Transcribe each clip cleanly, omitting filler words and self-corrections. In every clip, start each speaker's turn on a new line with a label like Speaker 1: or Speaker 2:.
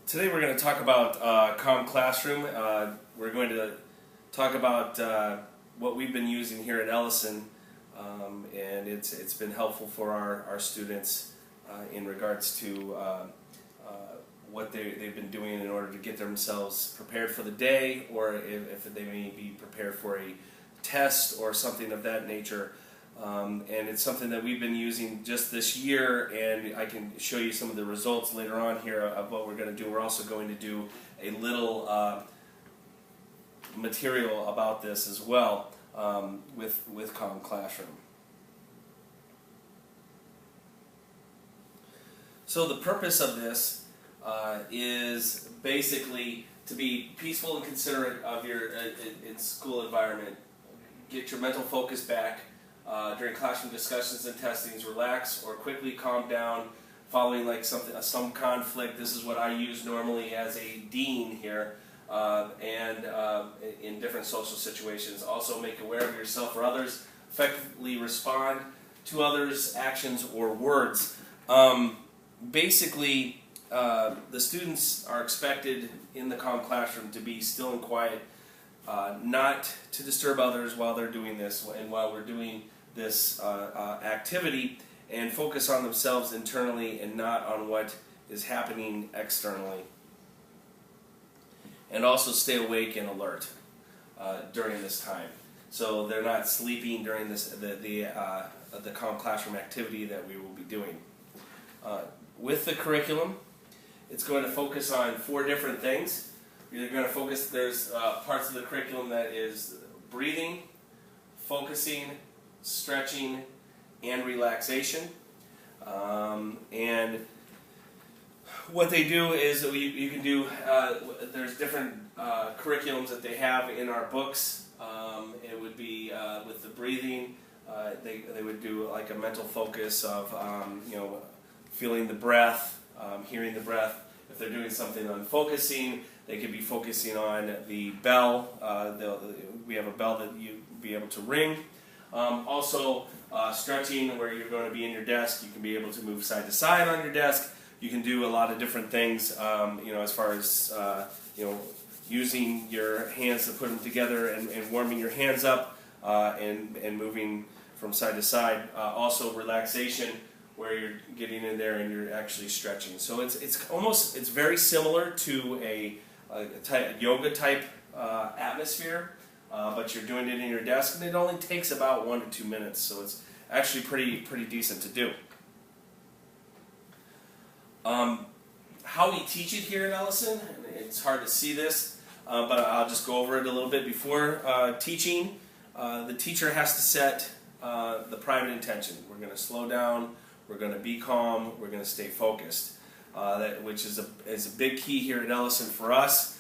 Speaker 1: Today we're going to talk about Calm Classroom. We're going to talk about what we've been using here at Ellison, and it's been helpful for our students in regards to what they've been doing in order to get themselves prepared for the day, or if they may be prepared for a test or something of that nature. And it's something that we've been using just this year, and I can show you some of the results later on here of what we're going to do. We're also going to do a little material about this as well with Calm Classroom. So the purpose of this is basically to be peaceful and considerate of your in school environment. Get your mental focus back. During classroom discussions and testings, relax or quickly calm down following like some conflict. This is what I use normally as a dean here, and in different social situations. Also make aware of yourself or others. Effectively respond to others' actions or words. Basically, the students are expected in the Calm Classroom to be still and quiet, not to disturb others while they're doing this and while we're doing this activity, and focus on themselves internally and not on what is happening externally. And also stay awake and alert during this time, so they're not sleeping during this the Calm Classroom activity that we will be doing. With the curriculum, it's going to focus on 4 different things. You're going to focus. There's parts of the curriculum that is breathing, focusing, stretching, and relaxation. And what they do is you can do, there's different curriculums that they have in our books. It would be with the breathing, they would do like a mental focus of feeling the breath, hearing the breath. If they're doing something on focusing, they could be focusing on the bell. We have a bell that you'd be able to ring. Also, stretching, where you're going to be in your desk, you can be able to move side to side on your desk. You can do a lot of different things, as far as using your hands to put them together and warming your hands up and moving from side to side. Also, relaxation, where you're getting in there and you're actually stretching. So it's very similar to a yoga type atmosphere. But you're doing it in your desk, and it only takes about 1 to 2 minutes, so it's actually pretty decent to do. How we teach it here at Ellison, it's hard to see this, but I'll just go over it a little bit. Before teaching, the teacher has to set the private intention. We're going to slow down, we're going to be calm, we're going to stay focused, which is a big key here at Ellison for us,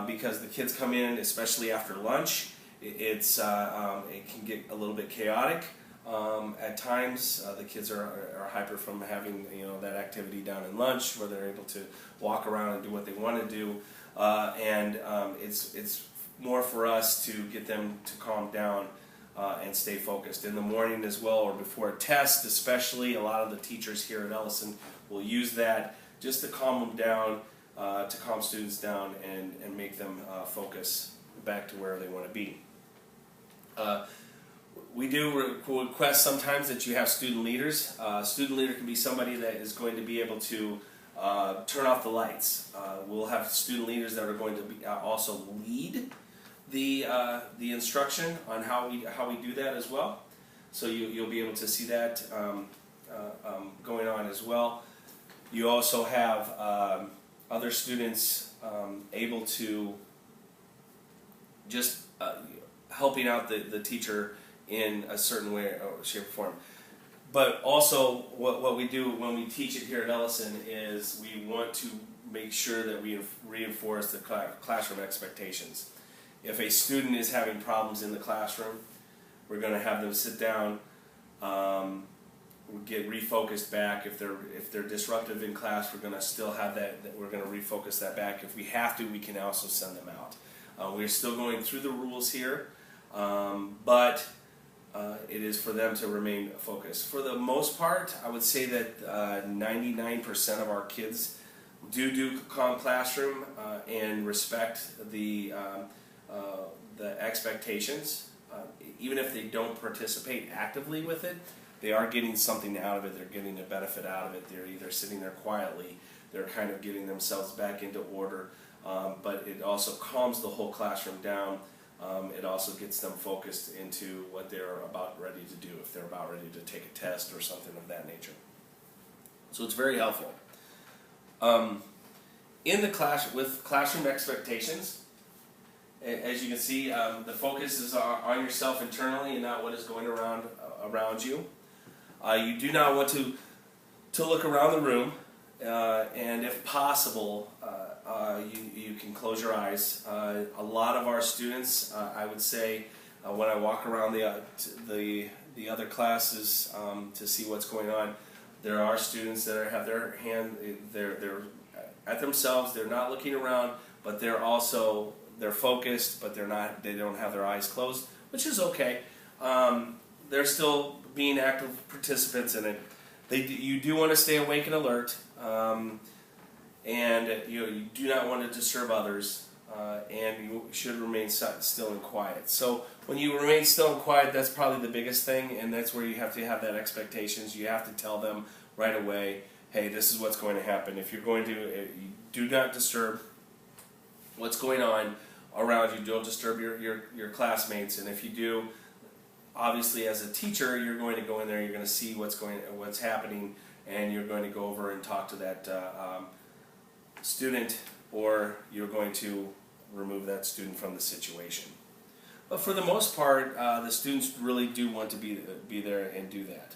Speaker 1: because the kids come in, especially after lunch. It can get a little bit chaotic at times. The kids are hyper from having that activity down in lunch, where they're able to walk around and do what they want to do, and it's more for us to get them to calm down and stay focused in the morning as well, or before a test. Especially, a lot of the teachers here at Ellison will use that just to calm them down, to calm students down and make them focus back to where they want to be. We do request sometimes that you have student leaders. Student leader can be somebody that is going to be able to turn off the lights. We'll have student leaders that are going to be, also lead the instruction on how we do that as well. So you'll be able to see that going on as well. You also have other students able to just helping out the teacher in a certain way or shape or form. But also what we do when we teach it here at Ellison is we want to make sure that we reinforce the classroom expectations. If a student is having problems in the classroom, we're going to have them sit down, get refocused back. If they're disruptive in class, we're going to still have that. We're going to refocus that back. If we have to, we can also send them out. We're still going through the rules here, but it is for them to remain focused. For the most part, I would say that 99% of our kids do calm classroom and respect the expectations. Even if they don't participate actively with it, they are getting something out of it. They're getting a benefit out of it. They're either sitting there quietly, they're kind of getting themselves back into order, but it also calms the whole classroom down. It also gets them focused into what they're about ready to do, if they're about ready to take a test or something of that nature. So it's very helpful. In the class, with classroom expectations, as you can see, the focus is on yourself internally and not what is going around you. You do not want to look around the room, and if possible, you can close your eyes. A lot of our students, I would say, when I walk around the other classes to see what's going on, there are students that have their hand, they're at themselves. They're not looking around, but they're focused, but they don't have their eyes closed, which is okay. They're still being active participants in it. You do want to stay awake and alert, and you do not want to disturb others, and you should remain still and quiet. So when you remain still and quiet, that's probably the biggest thing, and that's where you have to have that expectations. You have to tell them right away, hey, this is what's going to happen. If you're going to, you do not disturb what's going on around you. Don't disturb your classmates, and if you do, obviously as a teacher, you're going to go in there, you're going to see what's happening, and you're going to go over and talk to that student, or you're going to remove that student from the situation. But for the most part, the students really do want to be there and do that.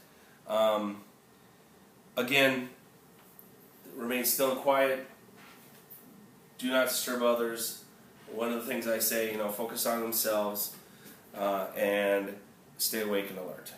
Speaker 1: Again, remain still and quiet. Do not disturb others. One of the things I say, focus on themselves and stay awake and alert.